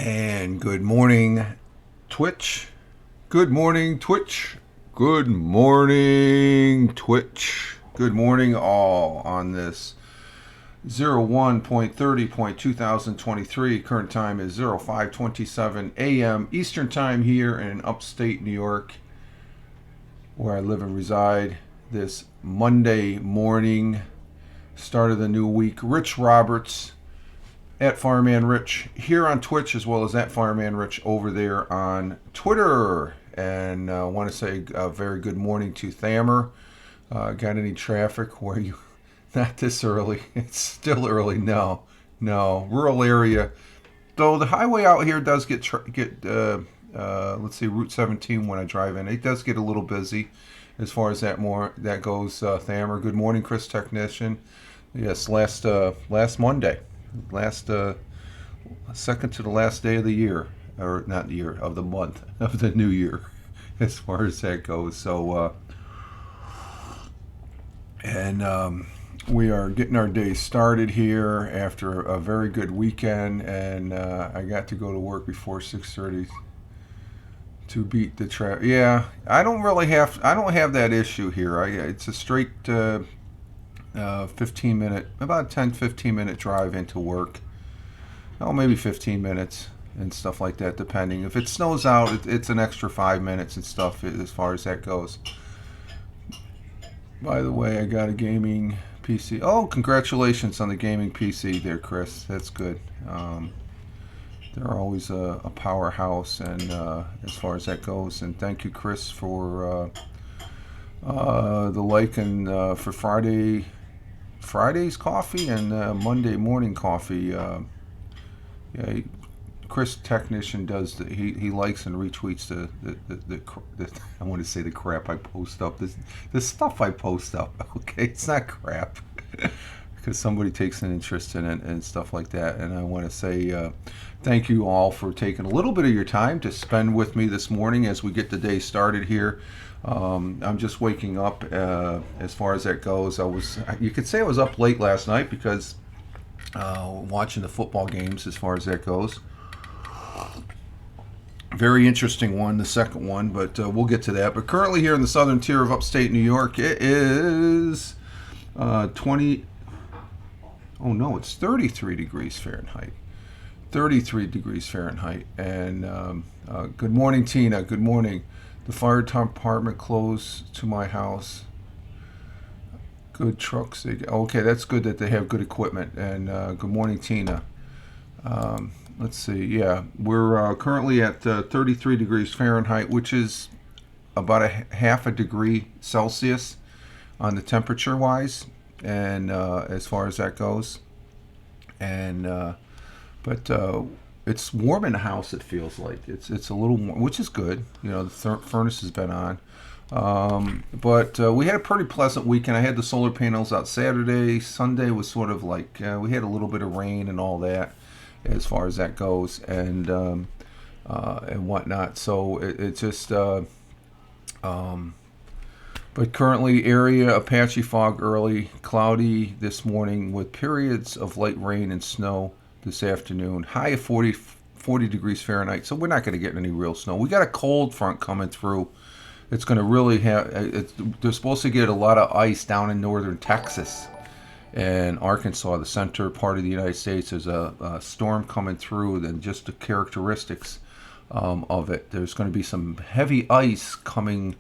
And good morning, Twitch. Good morning, Twitch. Good morning, Twitch. Good morning, all, on this 01.30.2023. Current time is 05:27 a.m. Eastern Time here in Upstate New York, where I live and reside. This Monday morning, start of the new week. Rich Roberts at Fireman Rich here on Twitch, as well as at Fireman Rich over there on Twitter. And I want to say a very good morning to Thamer. Got any traffic where you... Not this early. It's still early. No. Rural area. Though the highway out here does get let's see, Route 17 when I drive in. It does get a little busy as far as that goes. Thamer. Good morning, Chris Technician. Yes, last Monday. Second to the last day of the year, or not the year, of the month of the new year, as far as that goes. So, we are getting our day started here after a very good weekend, and I got to go to work before 6:30 to beat the traffic. Yeah, I don't have that issue here. It's a straight 15-minute, about 10-15 minute drive into work. Oh, maybe 15 minutes and stuff like that, depending. If it snows out, it's an extra 5 minutes and stuff as far as that goes. By the way, I got a gaming PC. Oh, congratulations on the gaming PC there, Chris. That's good. They're always a powerhouse, and as far as that goes. And thank you, Chris, for the like and for Friday's coffee and Monday morning coffee. Yeah, Chris Technician does. He likes and retweets the I want to say the crap I post up. The stuff I post up. Okay, it's not crap because somebody takes an interest in it and stuff like that. And I want to say thank you all for taking a little bit of your time to spend with me this morning as we get the day started here. I'm just waking up. As far as that goes, you could say I was up late last night because watching the football games. As far as that goes, very interesting one, the second one, but we'll get to that. But currently here in the southern tier of upstate New York, it is 20. Oh no, it's 33 degrees Fahrenheit. 33 degrees Fahrenheit. And good morning, Tina. Good morning. The fire department closed to my house. Good trucks. Okay, that's good that they have good equipment. And good morning, Tina. Let's see. Yeah, we're currently at 33 degrees Fahrenheit, which is about a half a degree Celsius on the temperature wise, and as far as that goes. And but it's warm in the house. It feels like it's a little warm, which is good. You know, the furnace has been on. But we had a pretty pleasant weekend. I had the solar panels out Saturday. Sunday was sort of like we had a little bit of rain and all that, as far as that goes, and whatnot. So it's just. But currently, area Apache fog early, cloudy this morning with periods of light rain and snow this afternoon. High of 40 degrees Fahrenheit. So we're not going to get any real snow. We got a cold front coming through. It's going to really they're supposed to get a lot of ice down in northern Texas and Arkansas, the center part of the United States. There's a storm coming through, and just the characteristics of it. There's going to be some heavy ice coming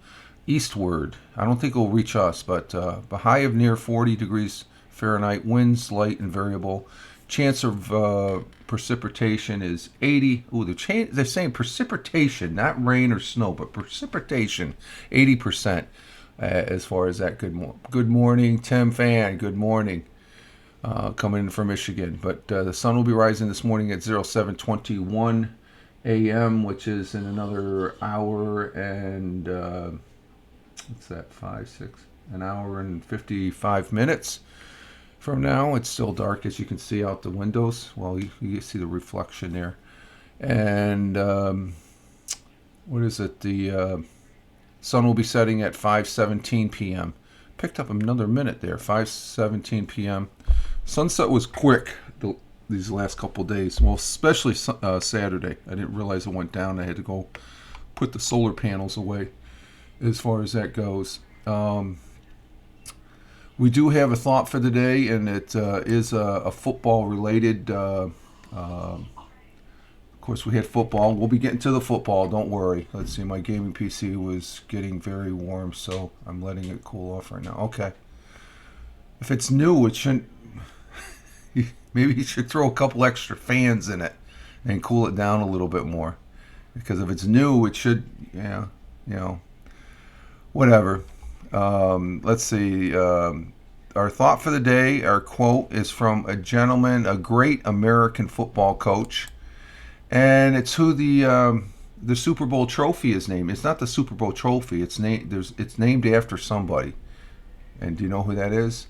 eastward. I don't think it will reach us, but a high of near 40 degrees Fahrenheit. Winds light and variable. Chance of precipitation is 80. Ooh, they're saying precipitation, not rain or snow, but precipitation, 80%. As far as that, good morning, Tim Fan. Good morning, coming in from Michigan. But the sun will be rising this morning at 07:21 a.m., which is in another hour and what's that? 5, 6, an hour and 55 minutes. From now, it's still dark, as you can see out the windows. Well, you see the reflection there. And what is it? The sun will be setting at 5:17 p.m. Picked up another minute there, 5:17 p.m. Sunset was quick these last couple of days. Well, especially Saturday. I didn't realize it went down. I had to go put the solar panels away. As far as that goes, we do have a thought for the day, and it is a football related. Of course, we had football. We'll be getting to the football. Don't worry. Let's see. My gaming PC was getting very warm, so I'm letting it cool off right now. Okay. If it's new, it shouldn't. Maybe you should throw a couple extra fans in it and cool it down a little bit more. Because if it's new, it should, yeah, whatever. Let's see. Our thought for the day, our quote is from a gentleman, a great American football coach, and it's who the Super Bowl trophy is named. It's not the Super Bowl trophy. It's named after somebody. And do you know who that is?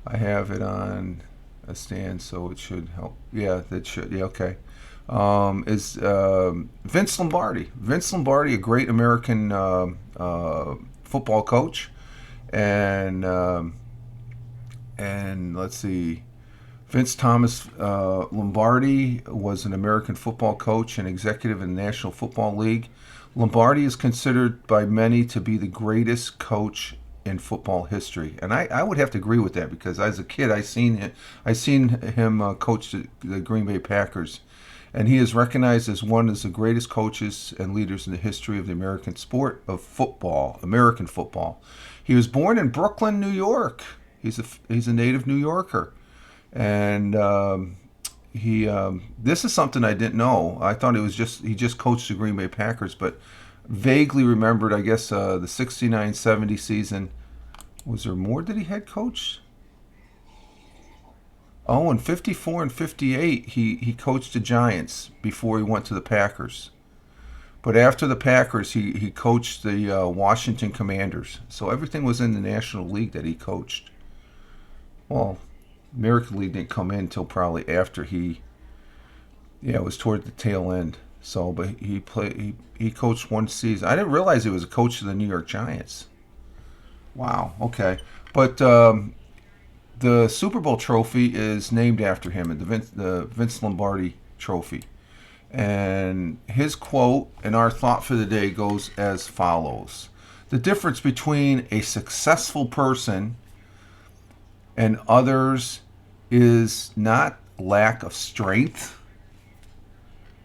I have it on a stand, so it should help. Yeah, that should. Yeah, okay. Is Vince Lombardi. Vince Lombardi, a great American football coach, and let's see, Vince Thomas Lombardi was an American football coach and executive in the National Football League. Lombardi is considered by many to be the greatest coach in football history, and I would have to agree with that because as a kid I seen him coach the Green Bay Packers, and he is recognized as one of the greatest coaches and leaders in the history of the American sport of football, American football. He was born in Brooklyn, New York. He's a native New Yorker, and this is something I didn't know. I thought he just coached the Green Bay Packers, but vaguely remembered, I guess, the 69-70 season. Was there more that he had coached? Oh, in 54 and 58, he coached the Giants before he went to the Packers. But after the Packers, he coached the Washington Commanders. So everything was in the National League that he coached. Well, American League didn't come in until probably after it was toward the tail end. So, but he coached one season. I didn't realize he was a coach of the New York Giants. Wow. Okay, but the Super Bowl trophy is named after him, the Vince Lombardi trophy. And his quote and our thought for the day goes as follows: the difference between a successful person and others is not lack of strength,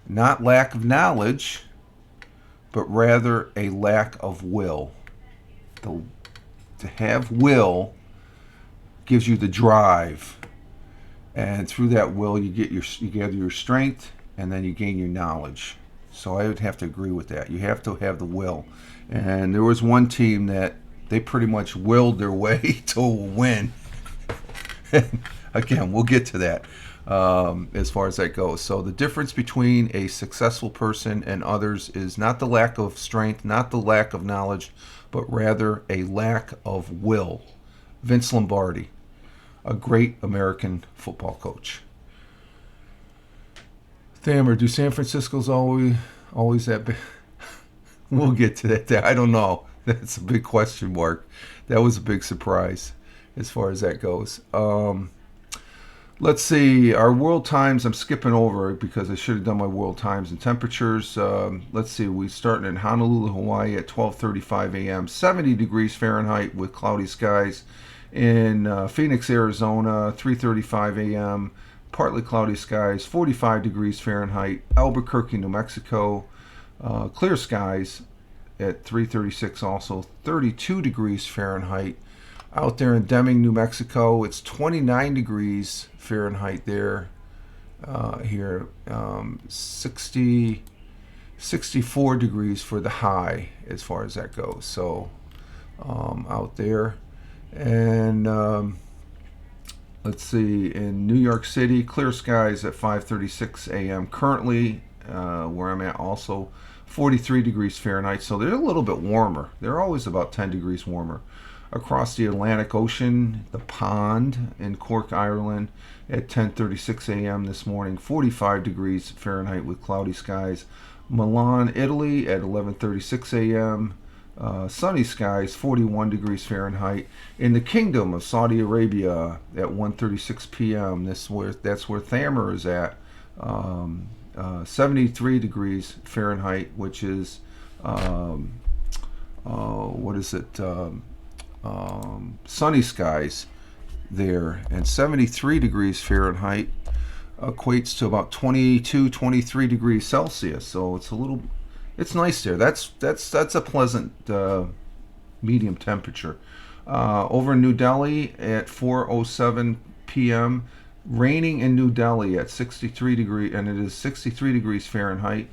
not lack of knowledge, but rather a lack of will. To have will gives you the drive, and through that will you gather your strength, and then you gain your knowledge. So I would have to agree with that. You have to have the will. And there was one team that they pretty much willed their way to a win. Again, we'll get to that as far as that goes. So the difference between a successful person and others is not the lack of strength, not the lack of knowledge, but rather a lack of will. Vince Lombardi, a great American football coach. Thamer, do San Francisco's always that big? We'll get to that. I don't know. That's a big question mark. That was a big surprise as far as that goes. Let's see. Our world times, I'm skipping over it because I should have done my world times and temperatures. Let's see. We're starting in Honolulu, Hawaii at 12:35 a.m., 70 degrees Fahrenheit with cloudy skies. In Phoenix, Arizona, 3:35 a.m., partly cloudy skies, 45 degrees Fahrenheit. Albuquerque, New Mexico, clear skies at 3:36, also 32 degrees Fahrenheit. Out there in Deming, New Mexico, it's 29 degrees Fahrenheit there. Here, 64 degrees for the high as far as that goes. So out there. And let's see, in New York City, clear skies at 5:36 a.m. Currently, where I'm at, also 43 degrees Fahrenheit. So they're a little bit warmer. They're always about 10 degrees warmer. Across the Atlantic Ocean, the pond in Cork, Ireland, at 10:36 a.m. this morning, 45 degrees Fahrenheit with cloudy skies. Milan, Italy, at 11:36 a.m., Sunny skies, 41 degrees Fahrenheit. In the Kingdom of Saudi Arabia at 1:36 p.m. That's where Thamar is at. 73 degrees Fahrenheit, which is what is it? Sunny skies there, and 73 degrees Fahrenheit equates to about 22, 23 degrees Celsius. So it's nice there. That's a pleasant medium temperature. Over in New Delhi at 4:07 p.m. Raining in New Delhi at 63 degrees, and it is 63 degrees Fahrenheit.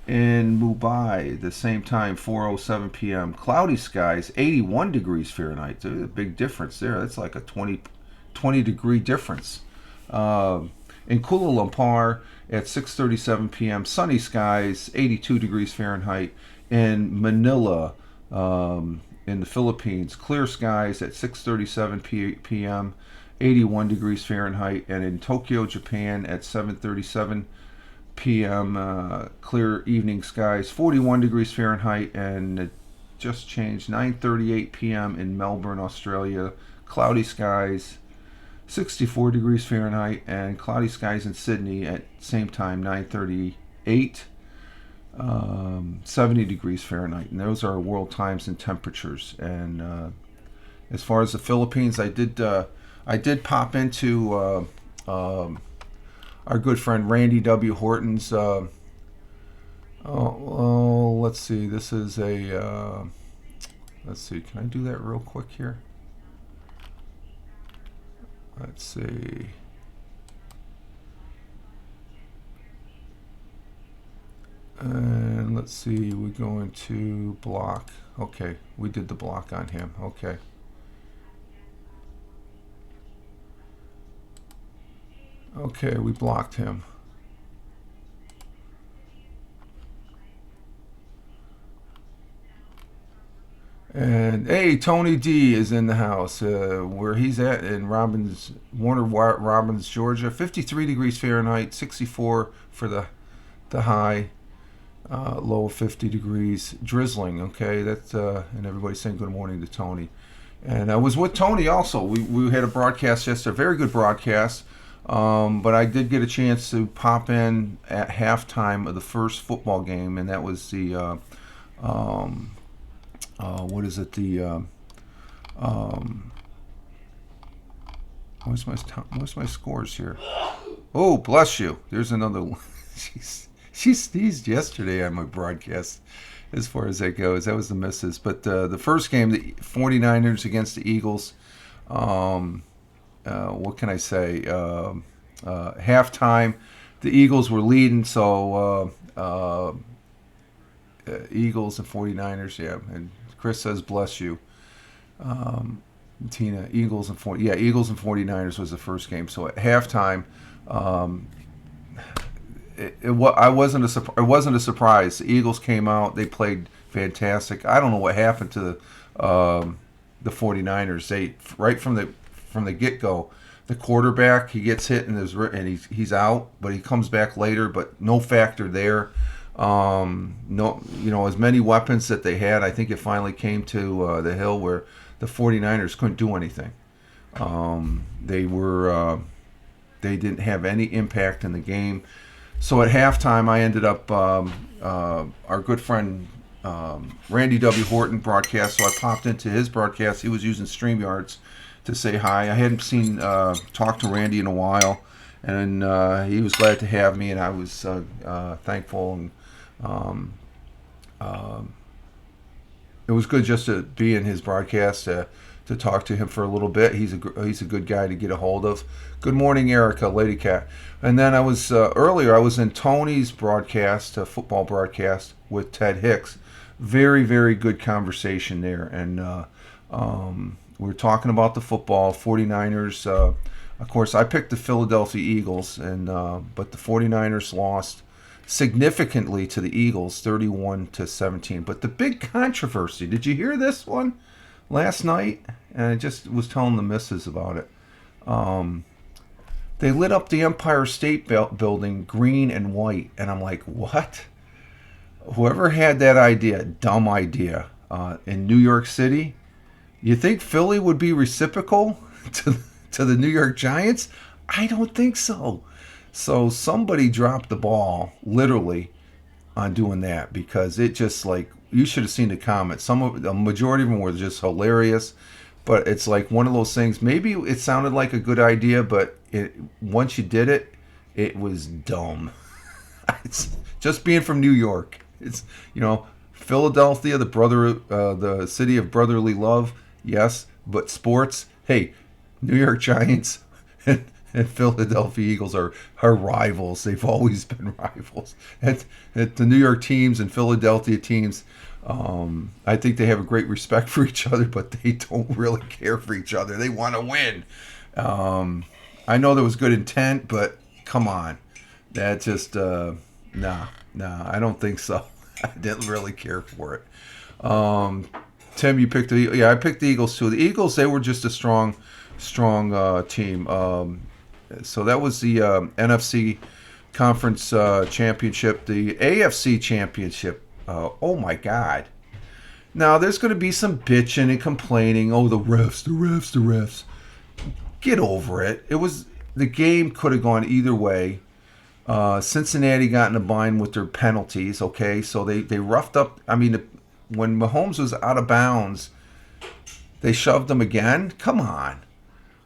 In Mumbai, the same time, 4:07 p.m. Cloudy skies, 81 degrees Fahrenheit. There's a big difference there. That's like a 20 degree difference. In Kuala Lumpur at 6:37 p.m. Sunny skies, 82 degrees Fahrenheit. In Manila, in the Philippines, clear skies at 6:37 p.m. 81 degrees Fahrenheit. And in Tokyo, Japan at 7:37 p.m. Clear evening skies, 41 degrees Fahrenheit. And it just changed, 9:38 p.m. in Melbourne, Australia, cloudy skies, 64 degrees Fahrenheit, and cloudy skies in Sydney at same time, 9:38, 70 degrees Fahrenheit. And those are world times and temperatures. And as far as the Philippines, I did pop into our good friend Randy W. Horton's. Let's see. This is a. Let's see. Can I do that real quick here? Let's see. And let's see. We're going to block. Okay, we did the block on him. Okay. Okay, we blocked him. And hey, Tony D is in the house. Where he's at in Warner Robins, Georgia. 53 degrees Fahrenheit, 64 for the high, low of 50 degrees, drizzling. Okay, that's and everybody's saying good morning to Tony. And I was with Tony also. We had a broadcast yesterday, very good broadcast. But I did get a chance to pop in at halftime of the first football game, and that was the what is it? Where's my scores here? Oh, bless you. There's another one. She sneezed yesterday on my broadcast. As far as that goes, that was the misses. But the first game, the 49ers against the Eagles. What can I say? Halftime, the Eagles were leading, so Eagles and 49ers, yeah. And Chris says, bless you. Tina, Eagles and 49ers was the first game. So at halftime, it wasn't a surprise. The Eagles came out, they played fantastic. I don't know what happened to the 49ers. They right from the get-go, the quarterback, he gets hit and he's out, but he comes back later, but no factor there. No, as many weapons that they had, I think it finally came to the hill where the 49ers couldn't do anything. They didn't have any impact in the game. So at halftime, I ended up our good friend Randy W. Horton broadcast, so I popped into his broadcast. He was using StreamYards to say hi. I hadn't talked to Randy in a while, and he was glad to have me, and I was thankful. And it was good just to be in his broadcast to talk to him for a little bit. He's a good guy to get a hold of. Good morning, Erica, Lady Cat. And then I was earlier. I was in Tony's broadcast, a football broadcast with Ted Hicks. Very, very good conversation there, and we were talking about the football 49ers. Of course, I picked the Philadelphia Eagles, but the 49ers lost significantly to the Eagles, 31-17. But the big controversy, did you hear this one last night? And I just was telling the missus about it. They lit up the Empire State Building green and white, and I'm like, what? Whoever had that idea, dumb idea. in New York City. You think Philly would be reciprocal to the New York Giants? I don't think so. So somebody dropped the ball, literally, on doing that because it just like you should have seen the comments. The majority of them were just hilarious, but it's like one of those things. Maybe it sounded like a good idea, but once you did it, it was dumb. It's just being from New York. It's Philadelphia, the city of brotherly love. Yes, but sports. Hey, New York Giants and Philadelphia Eagles are rivals. They've always been rivals. And the New York teams and Philadelphia teams, I think they have a great respect for each other, but they don't really care for each other. They want to win. I know there was good intent, but come on. That just, nah, I don't think so. I didn't really care for it. Tim, you picked I picked the Eagles too. The Eagles, they were just a strong team. So that was the NFC Conference Championship. The AFC Championship, oh my God. Now, there's going to be some bitching and complaining. Oh, the refs. Get over it. The game could have gone either way. Cincinnati got in a bind with their penalties, okay? So they roughed up. I mean, when Mahomes was out of bounds, they shoved him again? Come on.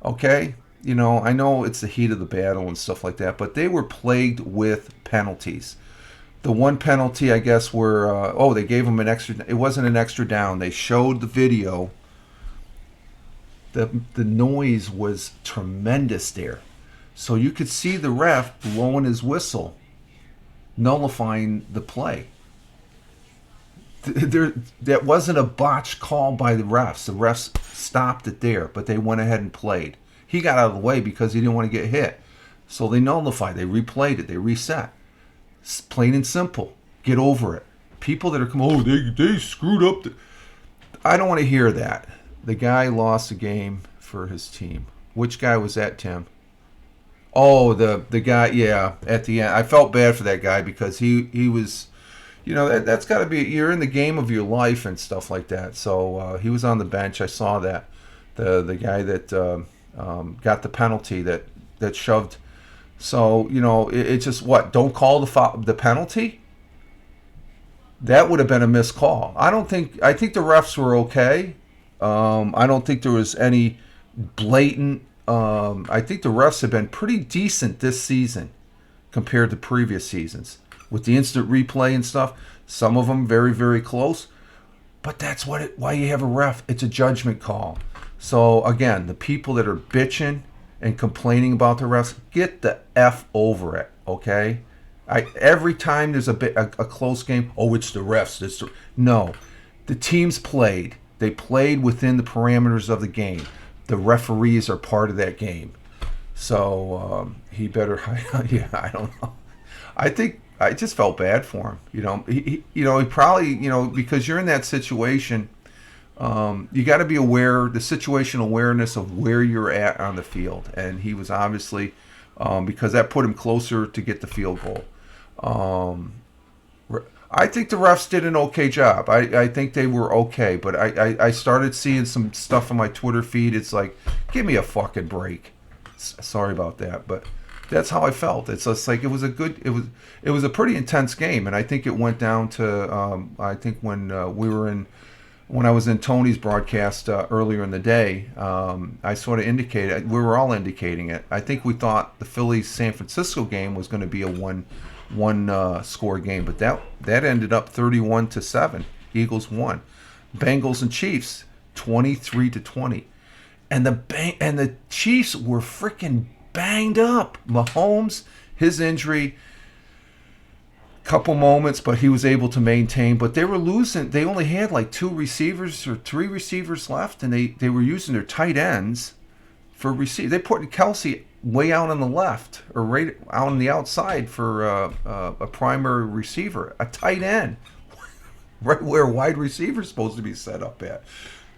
Okay? I know it's the heat of the battle and stuff like that, but they were plagued with penalties. The one penalty, I guess, were, they gave him an extra. It wasn't an extra down. They showed the video. The noise was tremendous there. So you could see the ref blowing his whistle, nullifying the play. That wasn't a botched call by the refs. The refs stopped it there, but they went ahead and played. He got out of the way because he didn't want to get hit. So they nullified. They replayed it. They reset. It's plain and simple. Get over it. People that are they screwed up. I don't want to hear that. The guy lost the game for his team. Which guy was that, Tim? Oh, the guy, yeah, at the end. I felt bad for that guy because he was, that's got to be, you're in the game of your life and stuff like that. So he was on the bench. I saw that. The guy that got the penalty that shoved. So, it's just what? Don't call the penalty? That would have been a missed call. I think the refs were okay. I don't think there was any blatant. I think the refs have been pretty decent this season compared to previous seasons with the instant replay and stuff. Some of them very, very close, but that's why you have a ref. It's a judgment call. So again, the people that are bitching and complaining about the refs, get the F over it, okay? Every time there's a close game, it's the refs. No, the teams played. They played within the parameters of the game. The referees are part of that game. So he better, I don't know. I just felt bad for him. He probably, because you're in that situation, you got to be aware, the situational awareness of where you're at on the field. And he was obviously, because that put him closer to get the field goal. I think the refs did an okay job. I think they were okay, but I started seeing some stuff on my Twitter feed. It's like, give me a fucking break. Sorry about that, but that's how I felt. It's just like it was a pretty intense game, and I think it went down to I think when I was in Tony's broadcast earlier in the day, I sort of indicated, we were all indicating it. I think we thought the Phillies San Francisco game was going to be a one score game, but that ended up 31-7. Eagles won. Bengals and Chiefs 23-20, and the Chiefs were freaking banged up. Mahomes, his injury, couple moments, but he was able to maintain. But they were losing. They only had like 2 receivers or 3 receivers left, and they were using their tight ends for receive. They put Kelsey way out on the left or right out on the outside for a primary receiver, a tight end, right where a wide receiver is supposed to be set up at.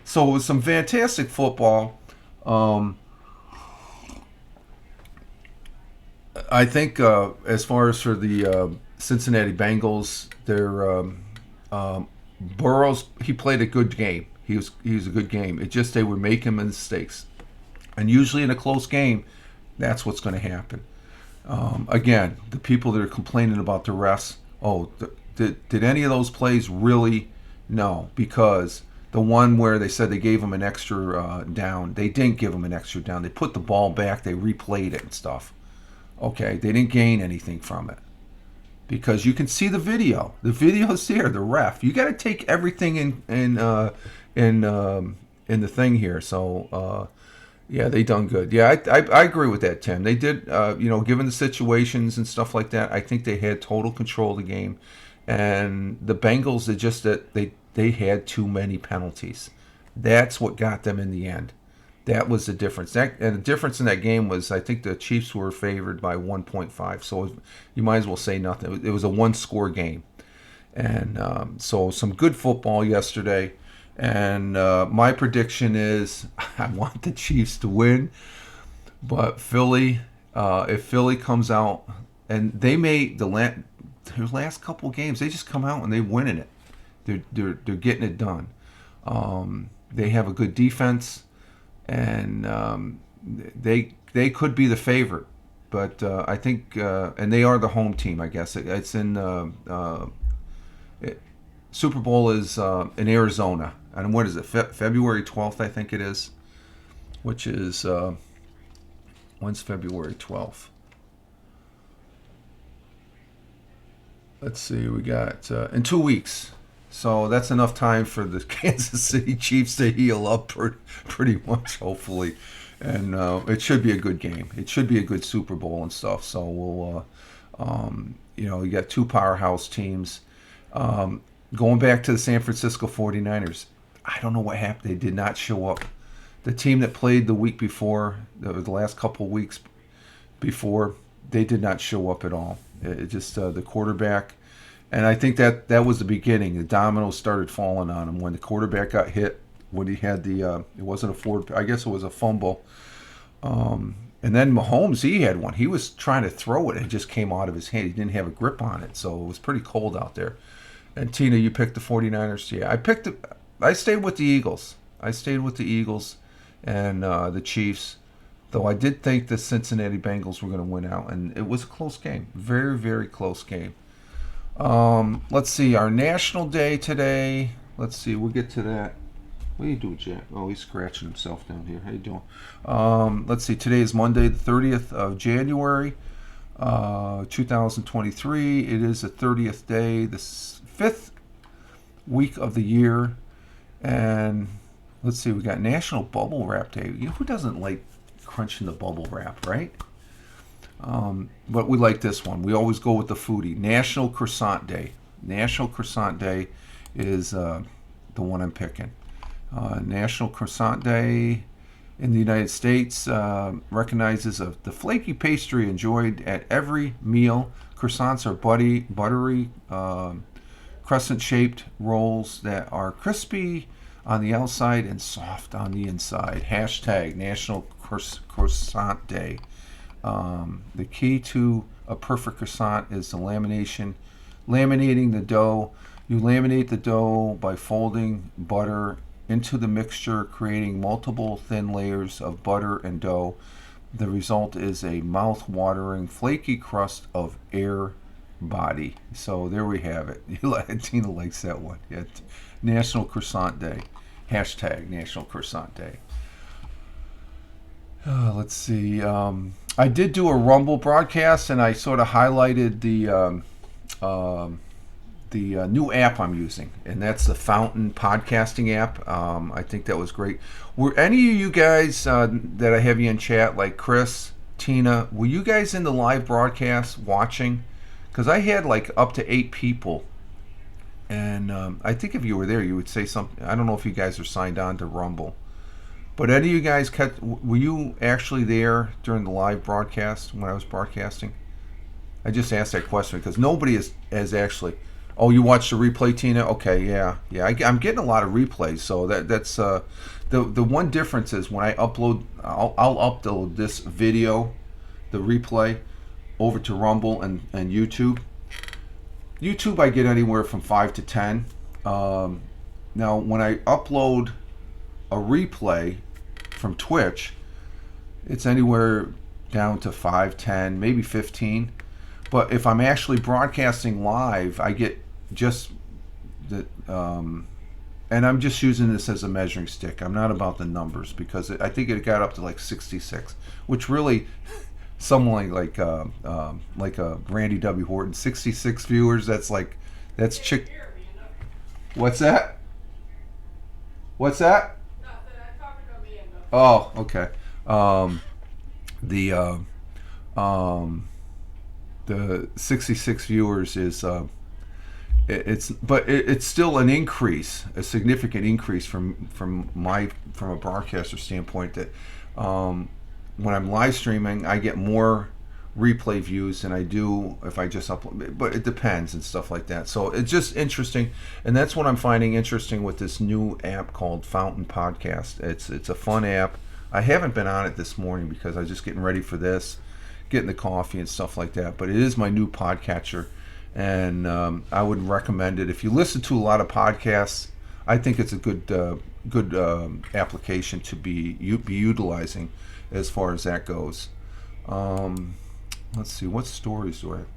So it was some fantastic football. I think as far as for the Cincinnati Bengals, they're Burrows, he played a good game. He was a good game. It just they were making mistakes, and usually in a close game, that's what's going to happen. Again, the people that are complaining about the refs, did any of those plays really? No, because the one where they said they gave him an extra down, they didn't give him an extra down. They put the ball back, they replayed it and stuff. Okay, they didn't gain anything from it because you can see the video. The video's there. The ref. You got to take everything in the thing here. So yeah, they done good. Yeah, I agree with that, Tim. They did. Given the situations and stuff like that, I think they had total control of the game. And the Bengals, they had too many penalties. That's what got them in the end. That was the difference. And the difference in that game was, I think the Chiefs were favored by 1.5. So you might as well say nothing. It was a one-score game. And so some good football yesterday. And my prediction is I want the Chiefs to win. But Philly, if Philly comes out, and they may, their last couple of games, they just come out and they winning it. They're getting it done. They have a good defense. And they could be the favorite, but I think and they are the home team. I guess it's in Super Bowl is in Arizona, and what is it? February 12th, I think it is, which is when's February 12th? Let's see, we got in 2 weeks. So that's enough time for the Kansas City Chiefs to heal up pretty much, hopefully. And it should be a good game. It should be a good Super Bowl and stuff. So we'll, you got two powerhouse teams. Going back to the San Francisco 49ers, I don't know what happened. They did not show up. The team that played the week before, the last couple of weeks before, they did not show up at all. It just the quarterback. And I think that was the beginning. The dominoes started falling on him when the quarterback got hit. When he had it wasn't I guess it was a fumble. And then Mahomes, he had one. He was trying to throw it and it just came out of his hand. He didn't have a grip on it, so it was pretty cold out there. And Tina, you picked the 49ers? Yeah, I stayed with the Eagles. And the Chiefs. Though I did think the Cincinnati Bengals were going to win out, and it was a close game. Very, very close game. Let's see, our National Day today. Let's see, we'll get to that. What are you doing, Jack? Oh, he's scratching himself down here. How you doing? Let's see, today is Monday, the 30th of January, 2023. It is the 30th day, the 5th week of the year. And let's see, we got National Bubble Wrap Day. Who doesn't like crunching the bubble wrap, right? But we like this one. We always go with the foodie. National Croissant Day. National Croissant Day is the one I'm picking. National Croissant Day in the United States recognizes the flaky pastry enjoyed at every meal. Croissants are buttery, crescent-shaped rolls that are crispy on the outside and soft on the inside. Hashtag National Croissant Day. The key to a perfect croissant is the laminating the dough. You laminate the dough by folding butter into the mixture, creating multiple thin layers of butter and dough. The result is a mouth-watering, flaky crust of air body. So there we have it. Tina likes that one. Yeah. National Croissant Day. Hashtag National Croissant Day. Let's see. I did do a Rumble broadcast, and I sort of highlighted the new app I'm using, and that's the Fountain podcasting app. I think that was great. Were any of you guys that I have you in chat, like Chris, Tina, were you guys in the live broadcast watching? Because I had like up to 8 people, and I think if you were there, you would say something. I don't know if you guys are signed on to Rumble. But any of you guys, were you actually there during the live broadcast when I was broadcasting? I just asked that question because nobody has actually. Oh, you watched the replay, Tina? Okay, yeah. I'm getting a lot of replays, so that's the one difference is when I upload, I'll upload this video, the replay, over to Rumble and YouTube. YouTube, I get anywhere from 5 to 10. Now, when I upload a replay from Twitch, it's anywhere down to 5, 10, maybe 15. But if I'm actually broadcasting live, I get just the, and I'm just using this as a measuring stick. I'm not about the numbers because I think it got up to like 66, which really, someone like Randy W. Horton, 66 viewers. That's chick. What's that? What's that? Oh, okay. The the 66 viewers is it's still an increase, a significant increase from a broadcaster standpoint. That when I'm live streaming, I get more replay views than I do if I just upload. But it depends and stuff like that. So it's just interesting, and that's what I'm finding interesting with this new app called Fountain Podcast. It's a fun app. I haven't been on it this morning because I was just getting ready for this, getting the coffee and stuff like that. But it is my new podcatcher, and I would recommend it. If you listen to a lot of podcasts, I think it's a good application to be utilizing as far as that goes. Let's see, what stories do I have?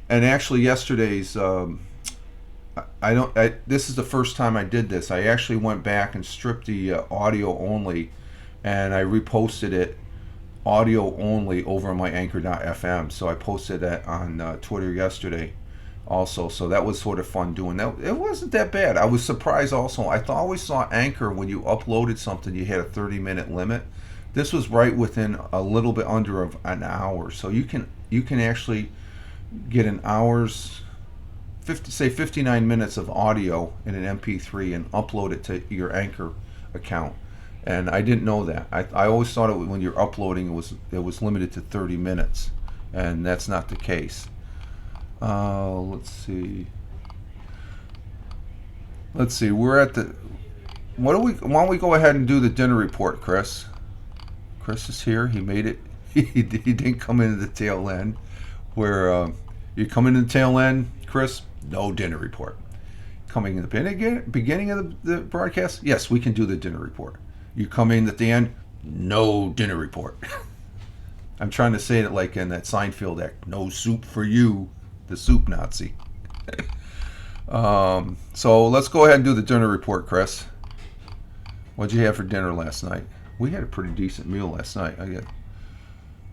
And actually, yesterday's this is the first time I did this. I actually went back and stripped the audio only, and I reposted it audio only over on my Anchor.fm. So I posted that on Twitter yesterday also. So that was sort of fun doing that. It wasn't that bad. I was surprised also. I always saw Anchor, when you uploaded something, you had a 30-minute limit. This was right within a little bit under of an hour. So you can actually get an hour's 59 minutes of audio in an MP3 and upload it to your Anchor account. And I didn't know that. I always thought when you're uploading, it was limited to 30 minutes, and that's not the case. Let's see. We're at the. Why don't we go ahead and do the dinner report, Chris? Chris is here. He made it. He didn't come into the tail end. Where you come into the tail end, Chris? No dinner report. Coming in the beginning of the broadcast? Yes, we can do the dinner report. You come in at the end, no dinner report. I'm trying to say it like in that Seinfeld act, no soup for you, the soup Nazi. So let's go ahead and do the dinner report, Chris. What'd you have for dinner last night? We had a pretty decent meal last night.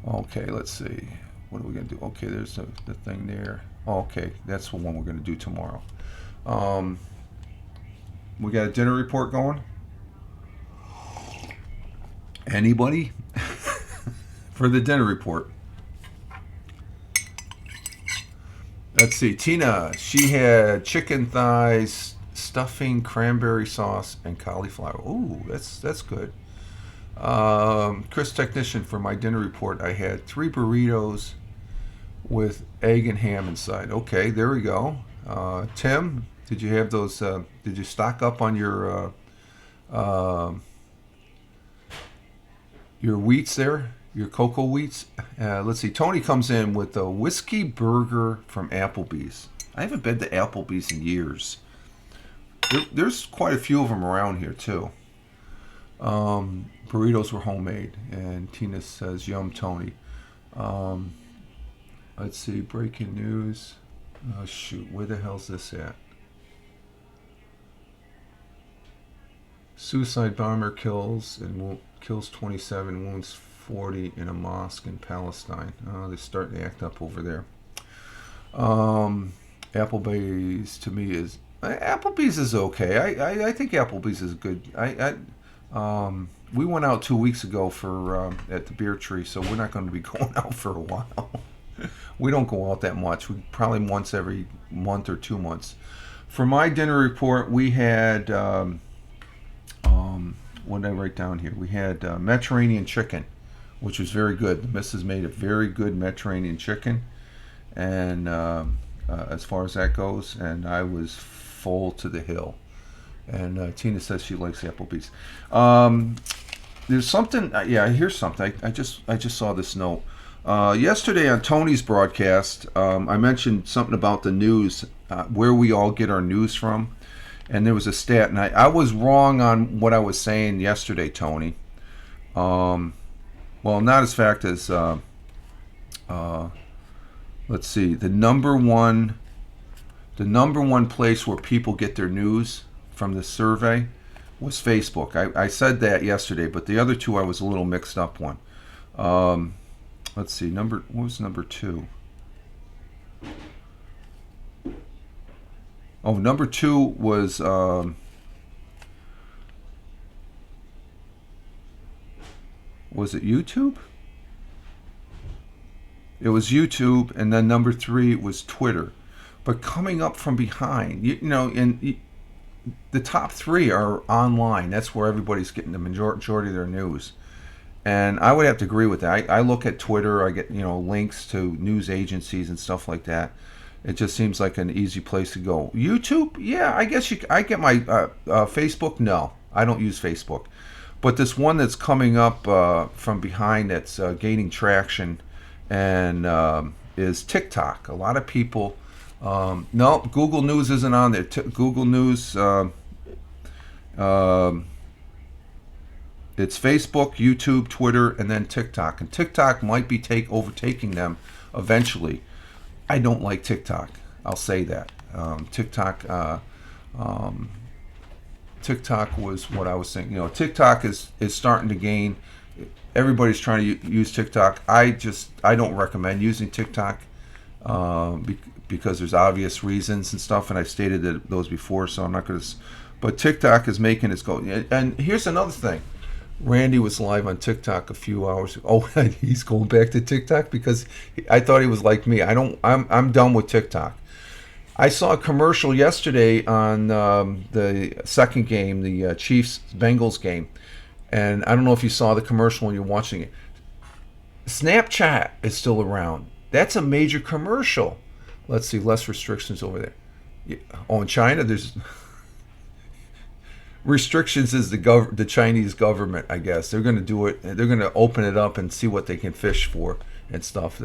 Okay, let's see. What are we going to do? Okay, there's the thing there. Okay, that's the one we're going to do tomorrow. We got a dinner report going? Anybody? For the dinner report. Let's see. Tina, she had chicken thighs, stuffing, cranberry sauce, and cauliflower. Ooh, that's good. Chris Technician, for my dinner report, I had 3 burritos with egg and ham inside. Okay, there we go. Tim, did you have those? Did you stock up on your wheats there, your cocoa wheats? Let's see. Tony comes in with a whiskey burger from Applebee's. I haven't been to Applebee's in years. There's quite a few of them around here too. Burritos were homemade, and Tina says, "Yum, Tony." Let's see. Breaking news. Oh shoot, where the hell's this at? Suicide bomber kills 27, wounds 40 in a mosque in Palestine. They're starting to act up over there. Applebee's to me is Applebee's is okay. I think Applebee's is good. We went out 2 weeks ago for at the Beer Tree, so we're not going to be going out for a while. We don't go out that much. We probably once every month or 2 months. For my dinner report, we had what did I write down here? We had Mediterranean chicken, which was very good. The missus made a very good Mediterranean chicken, and as far as that goes, and I was full to the hill. And Tina says she likes Applebee's. There's something. Here's something. I just saw this note. Yesterday on Tony's broadcast, I mentioned something about the news, where we all get our news from. and there was a stat, and I was wrong on what I was saying yesterday, Tony. Well, not as fact as let's see, the number one place where people get their news from the survey was Facebook. I said that yesterday, but the other two I was a little mixed up on. Let's see, what was number two? Oh, number two was it YouTube? It was YouTube, and then number three was Twitter. But coming up from behind, the top three are online. That's where everybody's getting the majority of their news. And I would have to agree with that. I look at Twitter. I get links to news agencies and stuff like that. It just seems like an easy place to go. YouTube, yeah, I guess I get my Facebook. No, I don't use Facebook. But this one that's coming up from behind that's gaining traction and is TikTok. A lot of people. No, Google News isn't on there. Google News. It's Facebook, YouTube, Twitter, and then TikTok. And TikTok might be overtaking them eventually. I don't like TikTok. I'll say that. TikTok was what I was saying. TikTok is starting to gain. Everybody's trying to use TikTok. I don't recommend using TikTok because there's obvious reasons and stuff, and I've stated those before, so I'm not going to. But TikTok is making its go. And here's another thing. Randy was live on TikTok a few hours ago. Oh, he's going back to TikTok because I thought he was like me. I'm done with TikTok. I saw a commercial yesterday on the second game, the Chiefs-Bengals game, and I don't know if you saw the commercial when you're watching it. Snapchat is still around. That's a major commercial. Let's see, less restrictions over there. Oh, in China, there's restrictions is the Chinese government, I guess. They're going to do it. They're going to open it up and see what they can fish for and stuff.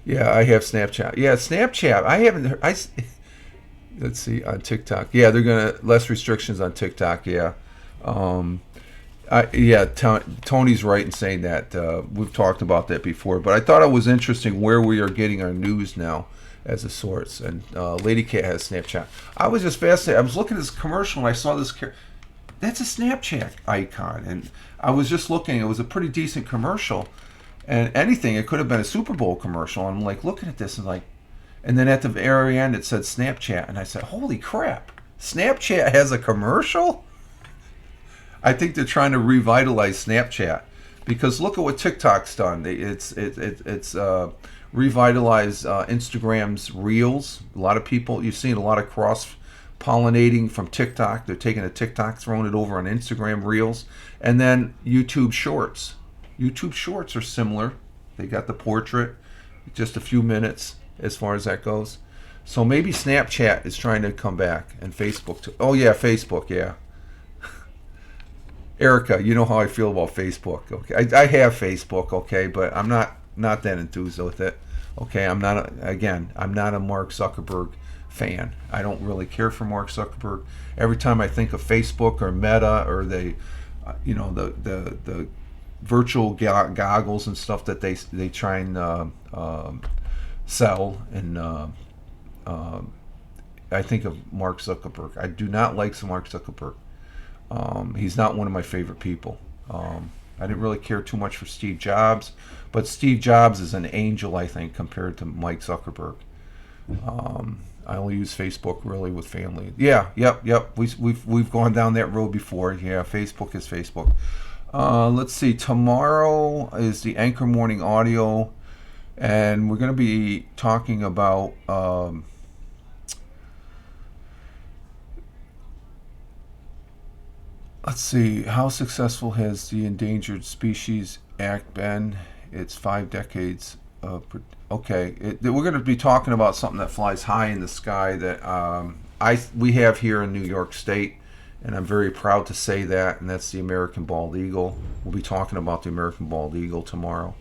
Yeah, I have Snapchat. Yeah, Snapchat. I haven't heard. Let's see, on TikTok. Yeah, they're going to less restrictions on TikTok. Yeah. Tony's right in saying that. We've talked about that before, but I thought it was interesting where we are getting our news now as a source. And Lady Cat has Snapchat. I was just fascinated. I was looking at this commercial and I saw this. That's a Snapchat icon, and I was just looking. It was a pretty decent commercial, and it could have been a Super Bowl commercial. I'm like looking at this and then at the very end it said Snapchat, and I said, "Holy crap! Snapchat has a commercial." I think they're trying to revitalize Snapchat because look at what TikTok's done. It's revitalized Instagram's Reels. A lot of people, you've seen a lot of cross-pollinating from TikTok. They're taking a TikTok, throwing it over on Instagram Reels. And then YouTube Shorts. YouTube Shorts are similar. They got the portrait, just a few minutes as far as that goes. So maybe Snapchat is trying to come back, and Facebook too. Oh yeah, Facebook, yeah. Erica, you know how I feel about Facebook. Okay, I have Facebook, okay, but I'm not that enthused with it. Okay, I'm not a Mark Zuckerberg fan. I don't really care for Mark Zuckerberg. Every time I think of Facebook or Meta or the virtual goggles and stuff that they try and sell, and I think of Mark Zuckerberg. I do not like Mark Zuckerberg. He's not one of my favorite people. I didn't really care too much for Steve Jobs, but Steve Jobs is an angel, I think, compared to Mike Zuckerberg. I only use Facebook really with family. Yeah, yep. We've gone down that road before. Yeah, Facebook is Facebook. Let's see. Tomorrow is the Anchor Morning Audio, and we're going to be talking about let's see, how successful has the Endangered Species Act been? It's 5 decades. We're going to be talking about something that flies high in the sky that we have here in New York State, and I'm very proud to say that, and that's the American Bald Eagle. We'll be talking about the American Bald Eagle tomorrow.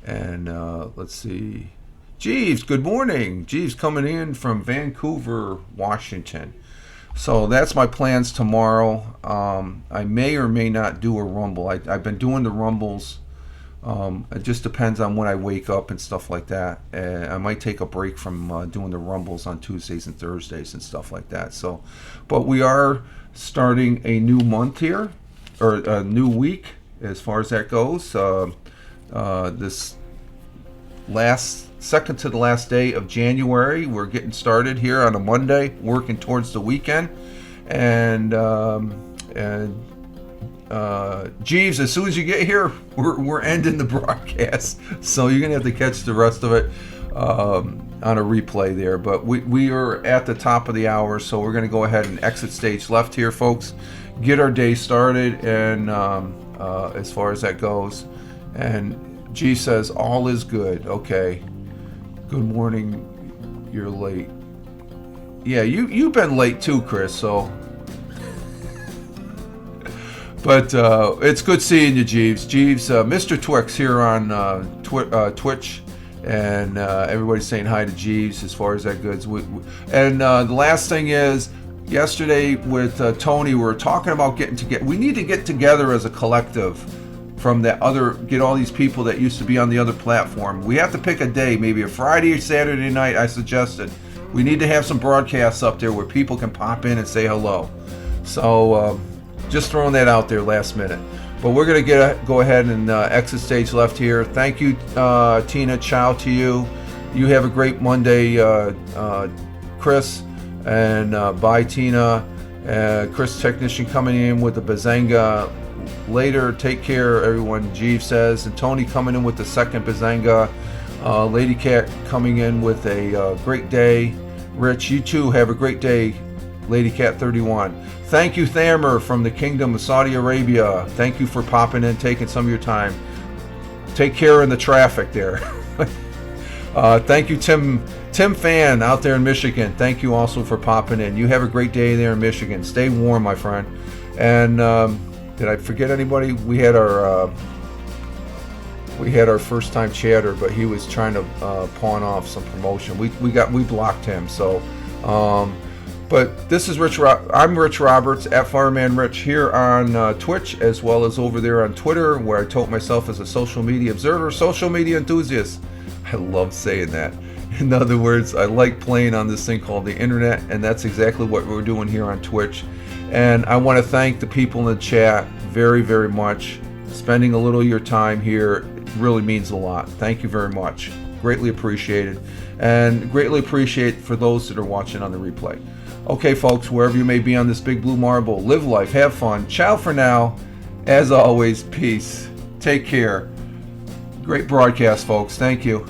And let's see. Jeeves, good morning. Jeeves coming in from Vancouver, Washington. So that's my plans tomorrow. I may or may not do a rumble. I've been doing the rumbles. It just depends on when I wake up and stuff like that. I might take a break from doing the rumbles on Tuesdays and Thursdays and stuff like that. So, but we are starting a new month here, or a new week as far as that goes. This second to the last day of January, we're getting started here on a Monday, working towards the weekend. And Jeeves, as soon as you get here, we're ending the broadcast, so you're gonna have to catch the rest of it on a replay there. But we are at the top of the hour, so we're gonna go ahead and exit stage left here, folks. Get our day started, and as far as that goes, and G says all is good. Okay, good morning. You're late. Yeah, you've been late too, Chris. So. But it's good seeing you, Jeeves. Jeeves, Mr. Twix here on Twitch, and everybody's saying hi to Jeeves as far as that goes. And the last thing is, yesterday with Tony, we were talking about getting together. We need to get together as a collective from that other, get all these people that used to be on the other platform. We have to pick a day, maybe a Friday or Saturday night, I suggested. We need to have some broadcasts up there where people can pop in and say hello. So, just throwing that out there last minute. But we're going to go ahead and exit stage left here. Thank you, Tina. Ciao to you. You have a great Monday, Chris. And bye, Tina. Chris Technician coming in with the Bazanga later. Take care, everyone, Jeeves says. And Tony coming in with the second Bazanga. Lady Cat coming in with a great day. Rich, you too have a great day, Lady Cat 31. Thank you, Thamer from the Kingdom of Saudi Arabia. Thank you for popping in, taking some of your time. Take care in the traffic there. Thank you, Tim Fan out there in Michigan. Thank you also for popping in. You have a great day there in Michigan. Stay warm, my friend. And did I forget anybody? We had our first time chatter, but he was trying to pawn off some promotion. We blocked him. So. But this is Rich. I'm Rich Roberts at Fireman Rich here on Twitch, as well as over there on Twitter, where I tote myself as a social media observer, social media enthusiast. I love saying that. In other words, I like playing on this thing called the internet, and that's exactly what we're doing here on Twitch. And I want to thank the people in the chat very, very much. Spending a little of your time here really means a lot. Thank you very much. Greatly appreciated. And greatly appreciate for those that are watching on the replay. Okay, folks, wherever you may be on this big blue marble, live life, have fun. Ciao for now. As always, peace. Take care. Great broadcast, folks. Thank you.